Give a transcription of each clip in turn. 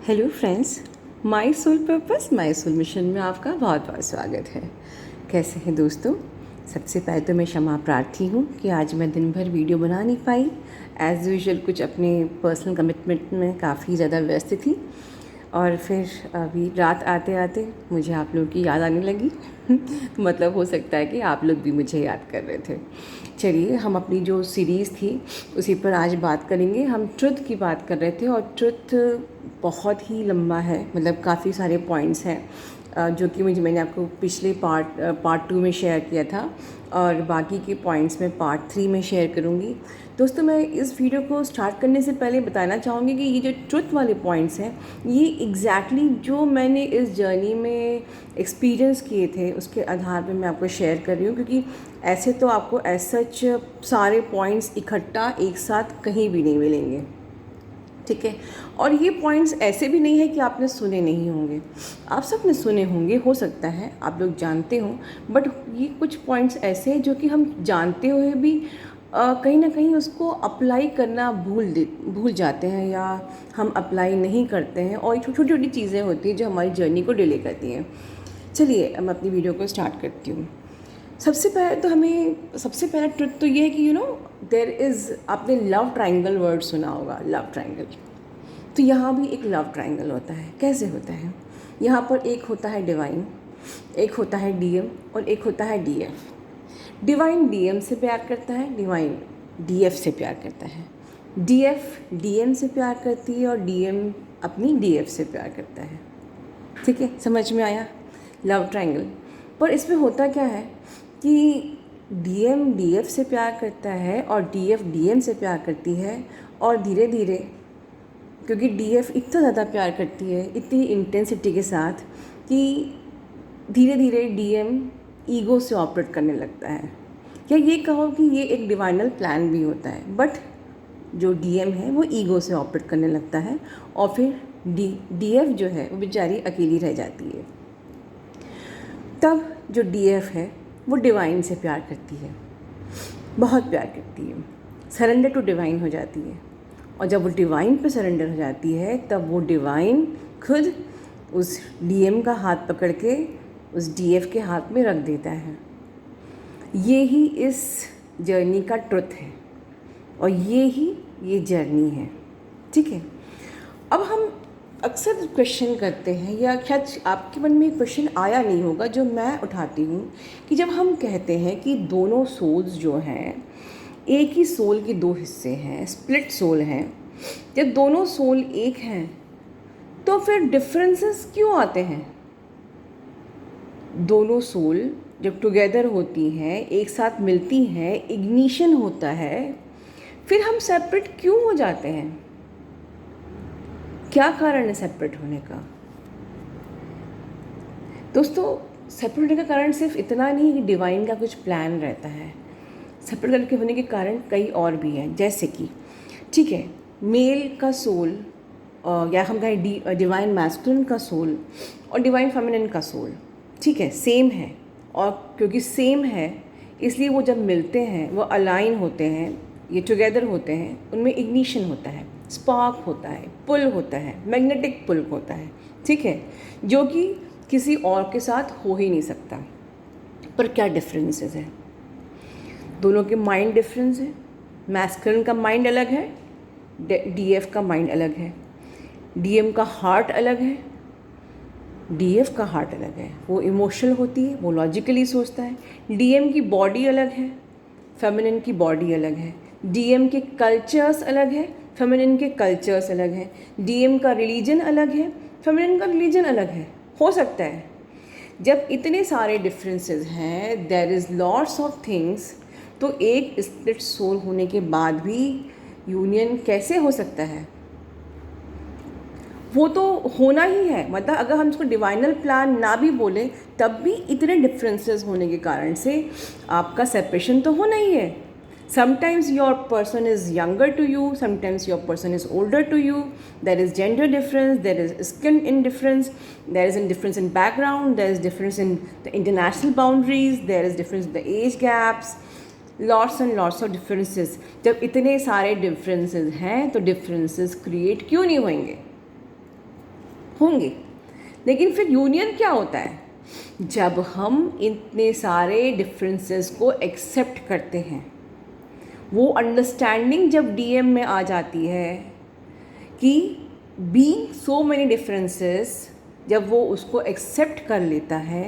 Hello friends, my soul purpose my soul mission में आपका बहुत बहुत स्वागत है। कैसे हैं दोस्तों? सबसे पहले तो मैं क्षमा प्रार्थी हूँ कि आज मैं दिन भर वीडियो बना नहीं पाई। एज़ यूजुअल कुछ अपने पर्सनल कमिटमेंट में काफ़ी ज़्यादा व्यस्त थी और फिर अभी रात आते आते मुझे आप लोगों की याद आने लगी। मतलब हो सकता है कि आप लोग भी मुझे याद कर रहे थे। चलिए, हम अपनी जो सीरीज़ थी उसी पर आज बात करेंगे। हम ट्रुथ की बात कर रहे थे और ट्रुथ बहुत ही लंबा है, मतलब काफ़ी सारे पॉइंट्स हैं जो कि मैंने आपको पिछले पार्ट 2 में शेयर किया था और बाकी के पॉइंट्स में पार्ट 3 में शेयर करूँगी। दोस्तों, मैं इस वीडियो को स्टार्ट करने से पहले बताना चाहूँगी कि ये जो ट्रुथ वाले पॉइंट्स हैं, ये एग्जैक्टली जो मैंने इस जर्नी में एक्सपीरियंस किए थे उसके आधार पे मैं आपको शेयर कर रही हूँ, क्योंकि ऐसे तो आपको एज सच सारे पॉइंट्स इकट्ठा एक साथ कहीं भी नहीं मिलेंगे। ठीक है, और ये पॉइंट्स ऐसे भी नहीं है कि आपने सुने नहीं होंगे, आप सब ने सुने होंगे, हो सकता है आप लोग जानते हो, बट ये कुछ पॉइंट्स ऐसे हैं जो कि हम जानते हुए भी कहीं ना कहीं उसको अप्लाई करना भूल जाते हैं या हम अप्लाई नहीं करते हैं, और छोटी छोटी चीज़ें होती हैं जो हमारी जर्नी को डिले करती हैं। चलिए, मैं अपनी वीडियो को स्टार्ट करती हूँ। सबसे पहला ट्रुथ तो ये है कि देयर इज़, आपने लव ट्रायंगल वर्ड सुना होगा, लव ट्रायंगल। तो यहाँ भी एक लव ट्रायंगल होता है। कैसे होता है? यहाँ पर एक होता है डिवाइन, एक होता है डीएम और एक होता है डीएफ। डिवाइन डीएम से प्यार करता है, डिवाइन डीएफ से प्यार करता है, डीएफ डीएम से प्यार करती है और डीएम अपनी डीएफ से प्यार करता है। ठीक है, समझ में आया? Love triangle. पर इसमें होता क्या है कि डीएम डीएफ से प्यार करता है और डीएफ डीएम से प्यार करती है, और धीरे धीरे, क्योंकि डीएफ इतना ज़्यादा प्यार करती है, इतनी इंटेंसिटी के साथ, कि धीरे धीरे डीएम ईगो से ऑपरेट करने लगता है। या ये कहो कि ये एक डिवाइनल प्लान भी होता है, बट जो डीएम है वो ईगो से ऑपरेट करने लगता है और फिर डीएफ जो है वो बेचारी अकेली रह जाती है। तब जो डीएफ है वो डिवाइन से प्यार करती है, बहुत प्यार करती है, सरेंडर टू डिवाइन हो जाती है। और जब वो डिवाइन पे सरेंडर हो जाती है तब वो डिवाइन खुद उस डीएम का हाथ पकड़ के उस डीएफ के हाथ में रख देता है। ये ही इस जर्नी का ट्रुथ है और ये जर्नी है। ठीक है, अब हम अक्सर क्वेश्चन करते हैं, या शायद आपके मन में क्वेश्चन आया नहीं होगा जो मैं उठाती हूँ, कि जब हम कहते हैं कि दोनों सोल्स जो हैं, एक ही सोल के दो हिस्से हैं, स्प्लिट सोल हैं, जब दोनों सोल एक हैं तो फिर डिफरेंसेस क्यों आते हैं? दोनों सोल जब टुगेदर होती हैं, एक साथ मिलती हैं, इग्निशन होता है, फिर हम सेपरेट क्यों हो जाते हैं? क्या कारण है सेपरेट होने का? दोस्तों, सेपरेट होने का कारण सिर्फ इतना नहीं कि डिवाइन का कुछ प्लान रहता है। सेपरेट करके होने के कारण कई और भी हैं, जैसे कि, ठीक है, मेल का सोल या हम कहें डिवाइन मैस्कुलिन का सोल और डिवाइन फेमिनिन का सोल, ठीक है, सेम है, और क्योंकि सेम है इसलिए वो जब मिलते हैं वो अलाइन होते हैं, ये टुगेदर होते हैं, उनमें इग्निशन होता है, स्पार्क होता है, पुल होता है, मैग्नेटिक पुल होता है। ठीक है, जो कि किसी और के साथ हो ही नहीं सकता। पर क्या डिफरेंसेस हैं? दोनों के माइंड डिफरेंस है। मैस्कुलिन का माइंड अलग है, डीएफ का माइंड अलग है, डीएम का हार्ट अलग है, डीएफ का हार्ट अलग है। वो इमोशनल होती है, वो लॉजिकली सोचता है। डीएम की बॉडी अलग है, फेमिनिन की बॉडी अलग है। डीएम के कल्चर्स अलग है, फेमिनिन के कल्चर्स अलग हैं। डीएम का रिलीजन अलग है, फेमिनिन का रिलीजन अलग है। हो सकता है जब इतने सारे डिफरेंसेस हैं, there is lots of things, तो एक स्प्लिट सोल होने के बाद भी यूनियन कैसे हो सकता है? वो तो होना ही है। मतलब अगर हम इसको डिवाइनल प्लान ना भी बोले तब भी इतने डिफरेंसेस होने के कारण से आपका सेपरेशन तो होना ही है। Sometimes your person is younger to you, sometimes your person is older to you, there is gender difference, there is skin in difference, there is in difference in background, there is difference in the international boundaries, there is difference in the age gaps, lots and lots of differences. जब इतने सारे differences हैं तो differences create क्यों नहीं होंगे? होंगे। लेकिन फिर यूनियन क्या होता है? जब हम इतने सारे डिफरेंसेस को एक्सेप्ट करते हैं, वो अंडरस्टैंडिंग जब डीएम में आ जाती है कि बीइंग सो मेनी डिफरेंसेस, जब वो उसको एक्सेप्ट कर लेता है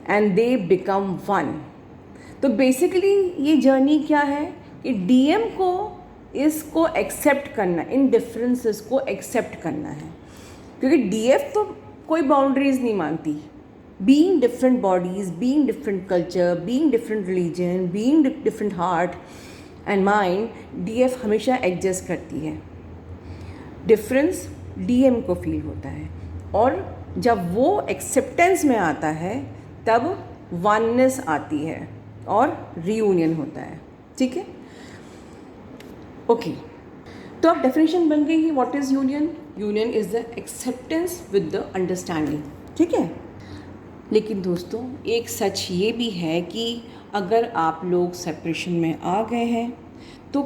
एंड दे बिकम वन। तो बेसिकली ये जर्नी क्या है कि डीएम को इसको एक्सेप्ट करना, इन डिफरेंसेस को एक्सेप्ट करना है, क्योंकि डीएफ तो कोई बाउंड्रीज नहीं मानती। Being different bodies, being different culture, being different religion, being different heart and mind, DF हमेशा एडजस्ट करती है। डिफरेंस डीएम को फील होता है, और जब वो एक्सेप्टेंस में आता है तब वननेस आती है और रीयूनियन होता है। ठीक है, ओके। तो अब डेफिनेशन बन गई है, what is union? Union is the acceptance with the understanding. ठीक है, लेकिन दोस्तों एक सच ये भी है कि अगर आप लोग सेपरेशन में आ गए हैं तो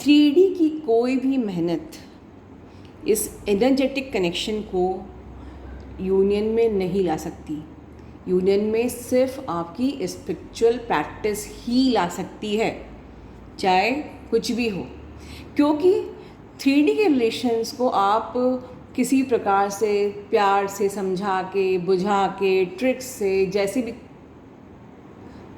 3D की कोई भी मेहनत इस एनर्जेटिक कनेक्शन को यूनियन में नहीं ला सकती। यूनियन में सिर्फ आपकी स्पिरिचुअल प्रैक्टिस ही ला सकती है, चाहे कुछ भी हो, क्योंकि 3D के रिलेशंस को आप किसी प्रकार से प्यार से समझा के, बुझा के, ट्रिक्स से, जैसे भी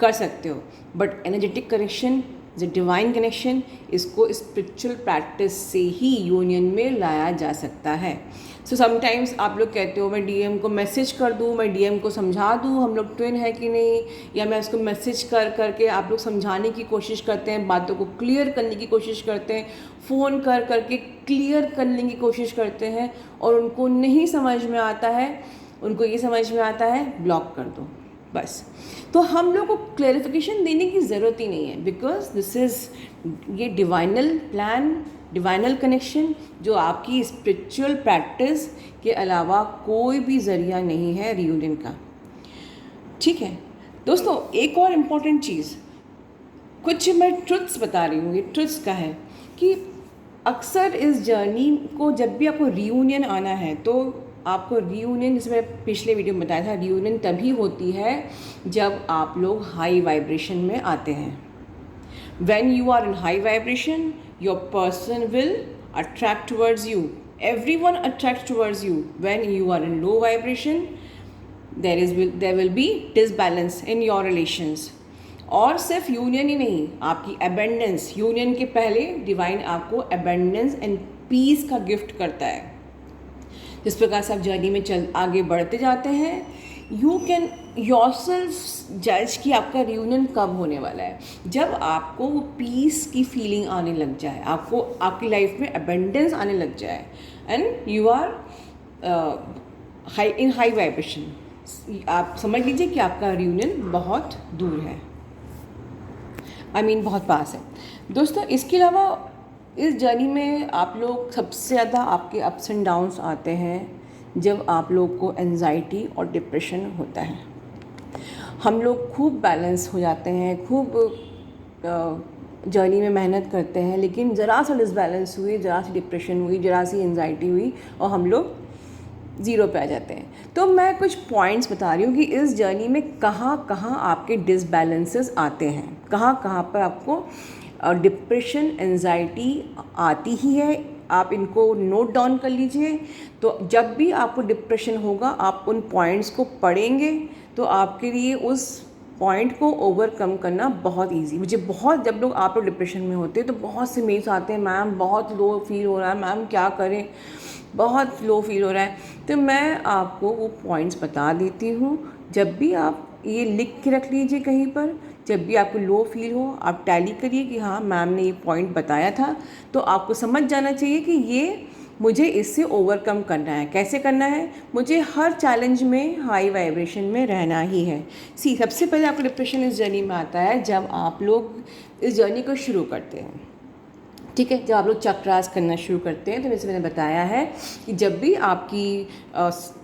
कर सकते हो, but energetic connection, the divine connection, इसको स्पिरिचुअल प्रैक्टिस से ही यूनियन में लाया जा सकता है। सो समटाइम्स आप लोग कहते हो मैं डीएम को मैसेज कर दूँ, मैं डीएम को समझा दूँ हम लोग ट्विन है कि नहीं, या मैं उसको मैसेज कर करके आप लोग समझाने की कोशिश करते हैं, बातों को क्लियर करने की कोशिश करते हैं, फ़ोन कर करके क्लियर करने की कोशिश करते हैं, और उनको नहीं समझ में आता है, उनको ये समझ में आता है ब्लॉक कर दो बस। तो हम लोग को क्लैरिफिकेशन देने की ज़रूरत ही नहीं है, बिकॉज दिस इज़ ये डिवाइनल प्लान, डिवाइनल कनेक्शन, जो आपकी स्पिरिचुअल प्रैक्टिस के अलावा कोई भी ज़रिया नहीं है रियूनियन का। ठीक है दोस्तों, एक और इम्पॉर्टेंट चीज़, कुछ मैं ट्रुथ्स बता रही हूँ, ये ट्रुथ्स का है कि अक्सर इस जर्नी को जब भी आपको रियूनियन आना है तो आपको रियूनियन, जैसे मैं पिछले वीडियो में बताया था, रियूनियन तभी होती है जब आप लोग हाई वाइब्रेशन में आते हैं। When you are in high vibration, your person will attract towards you. Everyone attracts towards you. When you are in low vibration, there will be disbalance in your relations. और सिर्फ union ही नहीं, आपकी abundance, union के पहले divine आपको abundance and piece का gift करता है। जिस प्रकार से आप जर्नी में आगे बढ़ते जाते हैं, यू कैन योरसेल्फ जज कि आपका रियूनियन कब होने वाला है। जब आपको वो पीस की फीलिंग आने लग जाए, आपको आपकी लाइफ में अबेंडेंस आने लग जाए, and you are in high vibration, आप समझ लीजिए कि आपका रियूनियन बहुत दूर है, बहुत पास है। दोस्तों इसके अलावा इस जर्नी में आप लोग सबसे ज़्यादा आपके अप्स एंड डाउन्स आते हैं जब आप लोग को एंजाइटी और डिप्रेशन होता है। हम लोग खूब बैलेंस हो जाते हैं, खूब जर्नी में मेहनत करते हैं, लेकिन ज़रा सा डिसबैलेंस हुई, ज़रा सी डिप्रेशन हुई, ज़रा सी एंजाइटी हुई और हम लोग ज़ीरो पे आ जाते हैं। तो मैं कुछ पॉइंट्स बता रही हूँ कि इस जर्नी में कहाँ कहाँ आपके डिसबैलेंसेस आते हैं, कहाँ कहाँ पर आपको डिप्रेशन, एंजाइटी आती ही है। आप इनको नोट डाउन कर लीजिए, तो जब भी आपको डिप्रेशन होगा आप उन पॉइंट्स को पढ़ेंगे तो आपके लिए उस पॉइंट को ओवरकम करना बहुत इजी। मुझे बहुत, जब लोग आप लोग डिप्रेशन में होते हैं तो बहुत से मेल्स आते हैं, मैम बहुत लो फील हो रहा है, मैम क्या करें, बहुत लो फील हो रहा है। तो मैं आपको वो पॉइंट्स बता देती हूँ। जब भी आप ये लिख के रख लीजिए कहीं पर, जब भी आपको लो फील हो आप टैली करिए कि हाँ मैम ने ये पॉइंट बताया था, तो आपको समझ जाना चाहिए कि ये मुझे इससे ओवरकम करना है। कैसे करना है? मुझे हर चैलेंज में हाई वाइब्रेशन में रहना ही है। सबसे पहले आपको डिप्रेशन इस जर्नी में आता है जब आप लोग इस जर्नी को शुरू करते हैं। ठीक है, जब आप लोग चक्रास करना शुरू करते हैं, तो जैसे मैंने बताया है कि जब भी आपकी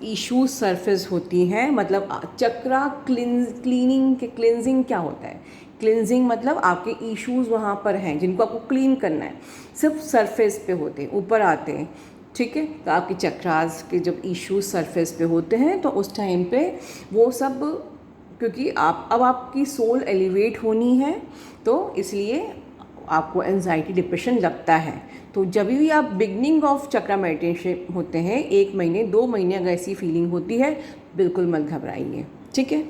इश्यूज सरफेस होती हैं, मतलब चक्रा क्लींजिंग क्या होता है? क्लींजिंग मतलब आपके इश्यूज वहाँ पर हैं जिनको आपको क्लीन करना है, सिर्फ सरफेस पे होते हैं, ऊपर आते हैं, ठीक है। तो आपके चक्रास के जब इश्यूज सरफेस पे होते हैं तो उस टाइम पे वो सब, क्योंकि अब आपकी सोल एलिवेट होनी है तो इसलिए आपको एंजाइटी डिप्रेशन लगता है। तो जब भी आप बिगनिंग ऑफ चक्रा मेडिटेशन होते हैं, 1 महीने 2 महीने अगर ऐसी फीलिंग होती है, बिल्कुल मत घबराइए, ठीक है।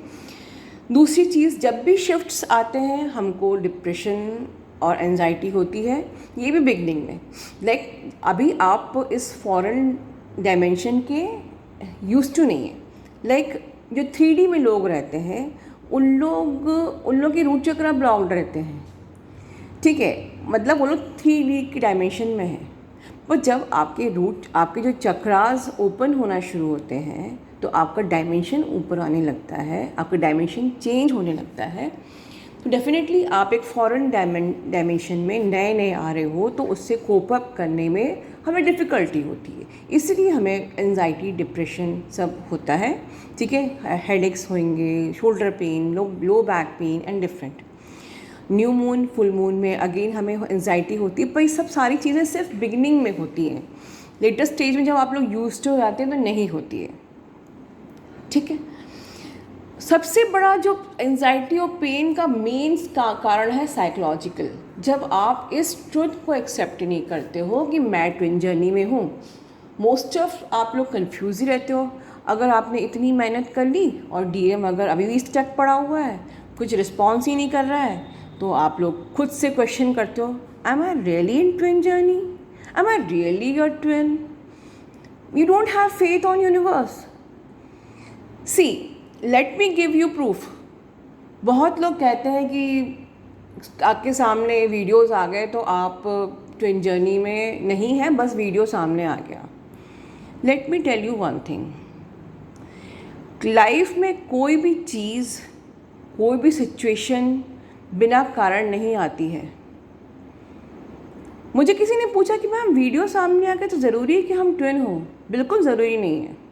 दूसरी चीज़, जब भी शिफ्ट्स आते हैं हमको डिप्रेशन और एंजाइटी होती है, ये भी बिगनिंग में। लाइक अभी आप इस फॉरेन डायमेंशन के यूज टू नहीं है। लाइक जो 3D में लोग रहते हैं उन लोग के रूट चक्रा ब्लॉक्ड रहते हैं, ठीक है। मतलब वो लोग 3D की डायमेंशन में हैं। पर जब आपके जो चक्रास ओपन होना शुरू होते हैं तो आपका डायमेंशन ऊपर आने लगता है, आपका डायमेंशन चेंज होने लगता है। तो डेफिनेटली आप एक फॉरेन डायमेंशन में नए आ रहे हो तो उससे कोप अप करने में हमें डिफ़िकल्टी होती है, इसलिए हमें एंजाइटी डिप्रेशन सब होता है, ठीक है। हेडेक्स होंगे, shoulder pain, low back pain and different. New moon, full moon में अगेन हमें एंजाइटी होती है, पर ये सब सारी चीज़ें सिर्फ बिगिनिंग में होती हैं। लेटेस्ट स्टेज में जब आप लोग यूज्ड हो जाते हैं तो नहीं होती है, ठीक है। सबसे बड़ा जो एंजाइटी और पेन का मेन कारण है साइकोलॉजिकल। जब आप इस ट्रुथ को एक्सेप्ट नहीं करते हो कि मैं ट्विन जर्नी में हूँ, मोस्ट ऑफ आप लोग कंफ्यूज ही रहते हो। अगर आपने इतनी मेहनत कर ली और डीएम अगर अभी भी स्टक पड़ा हुआ है, कुछ रिस्पॉन्स ही नहीं कर रहा है, तो आप लोग खुद से क्वेश्चन करते हो, am I really in twin journey, am I really your twin. You don't have faith on universe. See, let me give you proof. बहुत लोग कहते हैं कि आपके सामने वीडियोस आ गए तो आप ट्विन जर्नी में नहीं हैं, बस वीडियो सामने आ गया। Let me tell you one thing, life में कोई भी चीज़, कोई भी सिचुएशन बिना कारण नहीं आती है। मुझे किसी ने पूछा कि मैम वीडियो सामने आ गए तो ज़रूरी है कि हम ट्विन हो? बिल्कुल ज़रूरी नहीं है।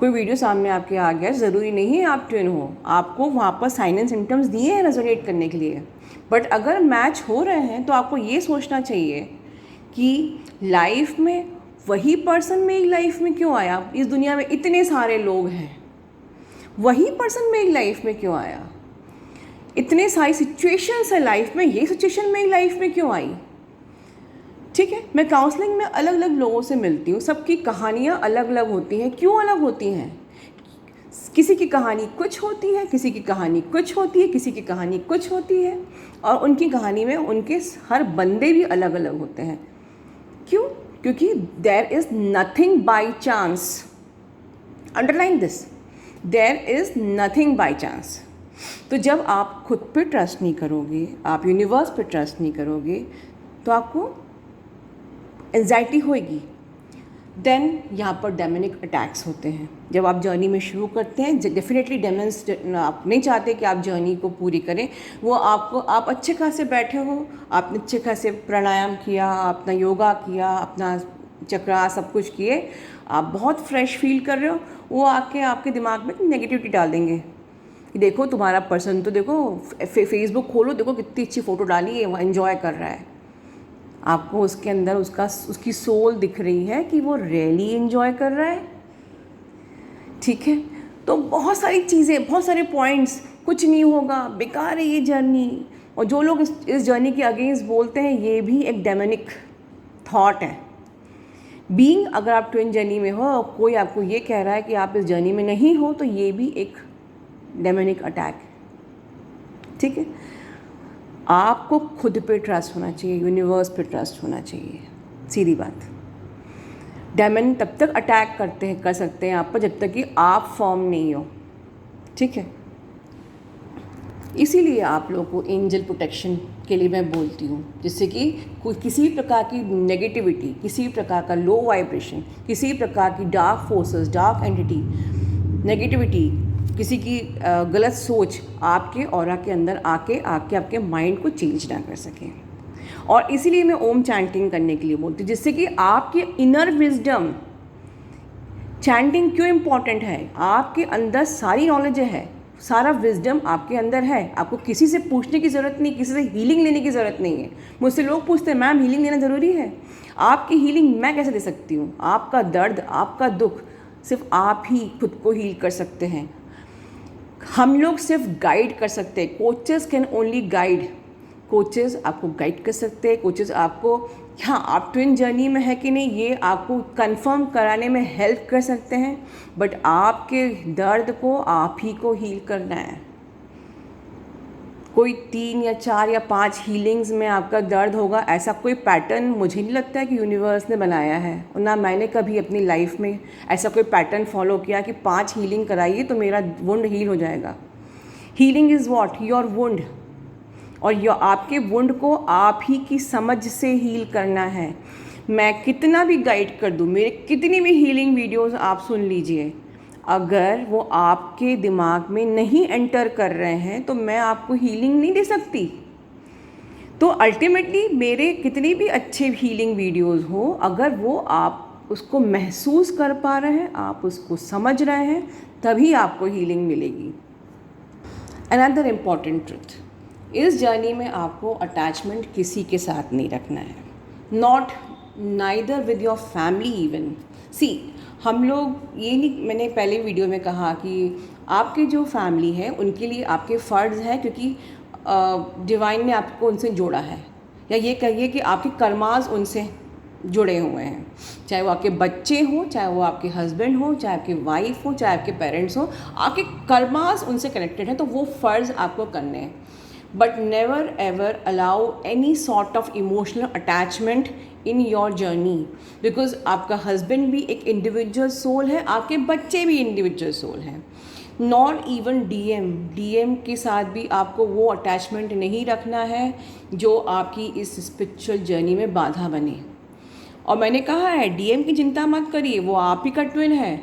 कोई वीडियो सामने आपके आ गया, ज़रूरी नहीं है आप ट्विन हो। आपको वहाँ पर साइन एंड सिम्टम्स दिए हैं रेजोनेट करने के लिए, बट अगर मैच हो रहे हैं तो आपको ये सोचना चाहिए कि लाइफ में वही पर्सन मेरी लाइफ में क्यों आया। इस दुनिया में इतने सारे लोग हैं, वही पर्सन मेरी लाइफ में क्यों आया। इतने सारी सिचुएशंस है लाइफ में, ये सिचुएशन मेरी लाइफ में क्यों आई, ठीक है। मैं काउंसलिंग में अलग अलग लोगों से मिलती हूँ, सबकी कहानियाँ अलग अलग होती हैं। क्यों अलग होती हैं? किसी की कहानी कुछ होती है, किसी की कहानी कुछ होती है, किसी की कहानी कुछ होती है, और उनकी कहानी में उनके हर बंदे भी अलग अलग होते हैं। क्यों? क्योंकि there is nothing by chance. Underline this, there is nothing by chance. तो जब आप खुद पे ट्रस्ट नहीं करोगे, आप यूनिवर्स पे ट्रस्ट नहीं करोगे, तो आपको एंजाइटी होएगी। देन यहाँ पर डेमोनिक अटैक्स होते हैं। जब आप जर्नी में शुरू करते हैं, डेफिनेटली डेमन्स आप नहीं चाहते कि आप जर्नी को पूरी करें। वो आपको, आप अच्छे खासे बैठे हो, आपने अच्छे खासे प्राणायाम किया, अपना योगा किया, अपना चक्रा सब कुछ किए, आप बहुत फ्रेश फील कर रहे हो, वो आके आपके दिमाग में नेगेटिविटी डाल देंगे कि देखो तुम्हारा पर्सन तो देखो, फेसबुक खोलो देखो कितनी अच्छी फ़ोटो डाली है, वो एंजॉय कर रहा है। आपको उसके अंदर उसकी सोल दिख रही है कि वो रियली एंजॉय कर रहा है, ठीक है। तो बहुत सारी चीज़ें, बहुत सारे पॉइंट्स, कुछ नहीं होगा, बेकार है ये जर्नी। और जो लोग इस जर्नी के अगेंस्ट बोलते हैं, ये भी एक डेमोनिक थॉट है। बीइंग, अगर आप ट्विन जर्नी में हो, कोई आपको ये कह रहा है कि आप इस जर्नी में नहीं हो, तो ये भी एक डेमोनिक अटैक, ठीक है। आपको खुद पे ट्रस्ट होना चाहिए, यूनिवर्स पे ट्रस्ट होना चाहिए, सीधी बात। डेमन तब तक अटैक कर सकते हैं आप पर जब तक कि आप फॉर्म नहीं हो, ठीक है। इसीलिए आप लोगों को एंजल प्रोटेक्शन के लिए मैं बोलती हूँ, जिससे कि कोई किसी प्रकार की नेगेटिविटी, किसी प्रकार का लो वाइब्रेशन, किसी प्रकार की dark forces, dark entity, negativity, किसी की गलत सोच आपके ऑरा के अंदर आके आपके माइंड को चेंज ना कर सके। और इसीलिए मैं ओम चैंटिंग करने के लिए बोलती हूँ, जिससे कि आपके इनर विजडम, चैंटिंग क्यों इम्पॉर्टेंट है, आपके अंदर सारी नॉलेज है, सारा विजडम आपके अंदर है, आपको किसी से पूछने की ज़रूरत नहीं, किसी से हीलिंग लेने की ज़रूरत नहीं है। मुझसे लोग पूछते हैं मैम हीलिंग लेना ज़रूरी है? आपकी हीलिंग मैं कैसे दे सकती हूँ? आपका दर्द, आपका दुख सिर्फ आप ही खुद को हील कर सकते हैं। हम लोग सिर्फ गाइड कर सकते हैं। Coaches can only guide. Coaches आपको गाइड कर सकते हैं, कोचेस आपको, हाँ आप ट्विन जर्नी में है कि नहीं ये आपको कंफर्म कराने में हेल्प कर सकते हैं, बट आपके दर्द को आप ही को हील करना है। कोई 3 या 4 या 5 हीलिंग्स में आपका दर्द होगा, ऐसा कोई पैटर्न मुझे नहीं लगता है कि यूनिवर्स ने बनाया है, और ना मैंने कभी अपनी लाइफ में ऐसा कोई पैटर्न फॉलो किया कि 5 हीलिंग कराइए तो मेरा वुंड हील हो जाएगा। Healing is what? Your wound. और आपके वुंड को आप ही की समझ से हील करना है। मैं कितना भी गाइड कर दूँ, मेरे कितनी भी हीलिंग वीडियोस आप सुन लीजिए, अगर वो आपके दिमाग में नहीं एंटर कर रहे हैं तो मैं आपको हीलिंग नहीं दे सकती। तो अल्टीमेटली मेरे कितनी भी अच्छे हीलिंग वीडियोस हो, अगर वो आप उसको महसूस कर पा रहे हैं, आप उसको समझ रहे हैं, तभी आपको हीलिंग मिलेगी। अनदर इम्पॉर्टेंट ट्रुथ, इस जर्नी में आपको अटैचमेंट किसी के साथ नहीं रखना है, not neither with your family even. See हम लोग ये नहीं, मैंने पहले वीडियो में कहा कि आपके जो फैमिली है उनके लिए आपके फ़र्ज़ है, क्योंकि डिवाइन ने आपको उनसे जोड़ा है, या ये कहिए कि आपके कर्मास उनसे जुड़े हुए हैं, चाहे वो आपके बच्चे हों, चाहे वो आपके हस्बैंड हो, चाहे आपकी वाइफ हो, चाहे आपके पेरेंट्स हो, आपके कर्मास उनसे कनेक्टेड है, तो वो फ़र्ज़ आपको करने हैं। But never ever allow any sort of emotional attachment in your journey, because आपका हस्बैंड भी एक इंडिविजुअल सोल है, आपके बच्चे भी इंडिविजुअल सोल हैं। नॉट इवन डीएम के साथ भी आपको वो अटैचमेंट नहीं रखना है जो आपकी इस स्पिरिचुअल जर्नी में बाधा बने। और मैंने कहा है डीएम की चिंता मत करिए, वो आप ही का ट्विन है।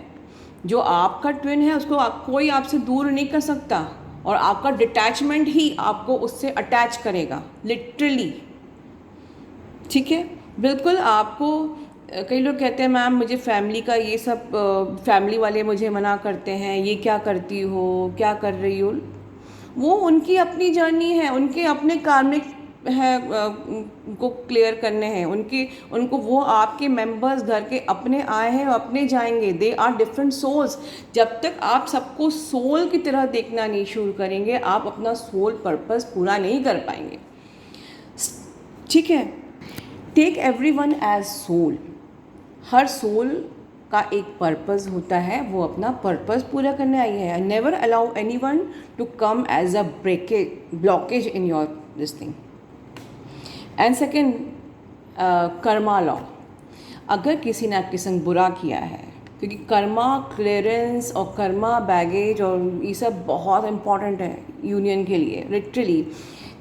जो आपका ट्विन है उसको कोई आपसे दूर नहीं कर सकता, और आपका डिटैचमेंट ही आपको उससे अटैच करेगा, लिटरली। ठीक है, बिल्कुल। आपको कई लोग कहते हैं मैम मुझे फैमिली का ये सब, फैमिली वाले मुझे मना करते हैं, ये क्या करती हो, क्या कर रही हो। वो उनकी अपनी जर्नी है, उनके अपने कार्मिक है को क्लियर करने हैं, उनको वो आपके मेंबर्स घर के अपने आए हैं और अपने जाएंगे। They are different souls. जब तक आप सबको सोल की तरह देखना नहीं शुरू करेंगे, आप अपना सोल पर्पस पूरा नहीं कर पाएंगे। ठीक है, टेक एवरीवन एज सोल। हर सोल का एक पर्पस होता है, वो अपना पर्पस पूरा करने आई है। Never allow anyone to come as a blockage in your this thing. And second, karma law. अगर किसी ने आपके संग बुरा किया है, क्योंकि कर्मा क्लियरेंस और कर्मा बैगेज और ये सब बहुत इंपॉर्टेंट है यूनियन के लिए, लिटरली।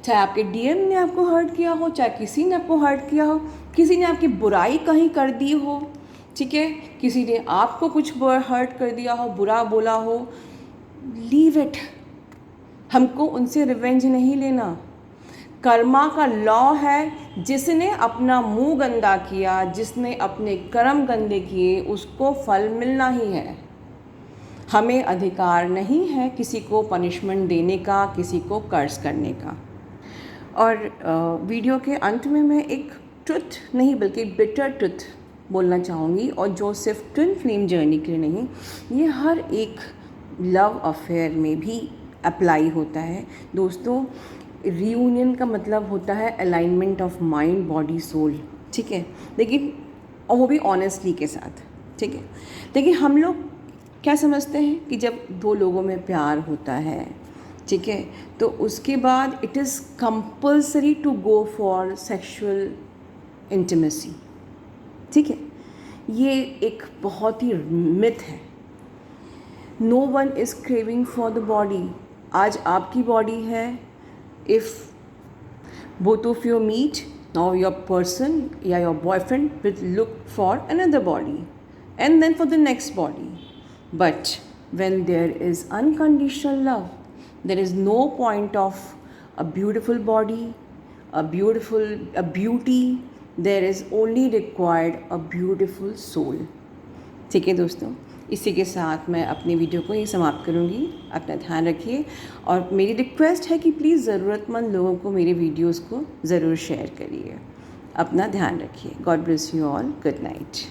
चाहे आपके डीएम ने आपको हर्ट किया हो, चाहे किसी ने आपको हर्ट किया हो, किसी ने आपकी बुराई कहीं कर दी हो, ठीक है, किसी ने आपको कुछ हर्ट कर दिया हो, बुरा बोला हो, लीव इट। हमको उनसे रिवेंज नहीं लेना। कर्मा का लॉ है, जिसने अपना मुंह गंदा किया, जिसने अपने कर्म गंदे किए, उसको फल मिलना ही है। हमें अधिकार नहीं है किसी को पनिशमेंट देने का, किसी को कर्ज करने का। और वीडियो के अंत में मैं एक ट्रुथ नहीं बल्कि बिटर ट्रुथ बोलना चाहूँगी, और जो सिर्फ ट्विन फ्लेम जर्नी के लिए नहीं, ये हर एक लव अफेयर में भी अप्लाई होता है दोस्तों। रियूनियन का मतलब होता है alignment of mind body soul, ठीक है, लेकिन और वो भी ऑनेस्टली के साथ, ठीक है। लेकिन हम लोग क्या समझते हैं कि जब दो लोगों में प्यार होता है, ठीक है, तो उसके बाद it is compulsory to go for sexual intimacy, ठीक है। ये एक बहुत ही मिथ है। No one is craving for the body. आज आपकी बॉडी है, if both of you meet, now your person या your boyfriend will look for another body and then for the next body. But when there is unconditional love, there is no point of a beautiful body, a beauty. There is only required a beautiful soul. ठीक है दोस्तों, इसी के साथ मैं अपनी video को ही समाप्त करूँगी। अपना ध्यान रखिए और मेरी रिक्वेस्ट है कि प्लीज़ ज़रूरतमंद लोगों को मेरे वीडियोज़ को ज़रूर शेयर करिए। अपना ध्यान रखिए। God bless you all. Good night.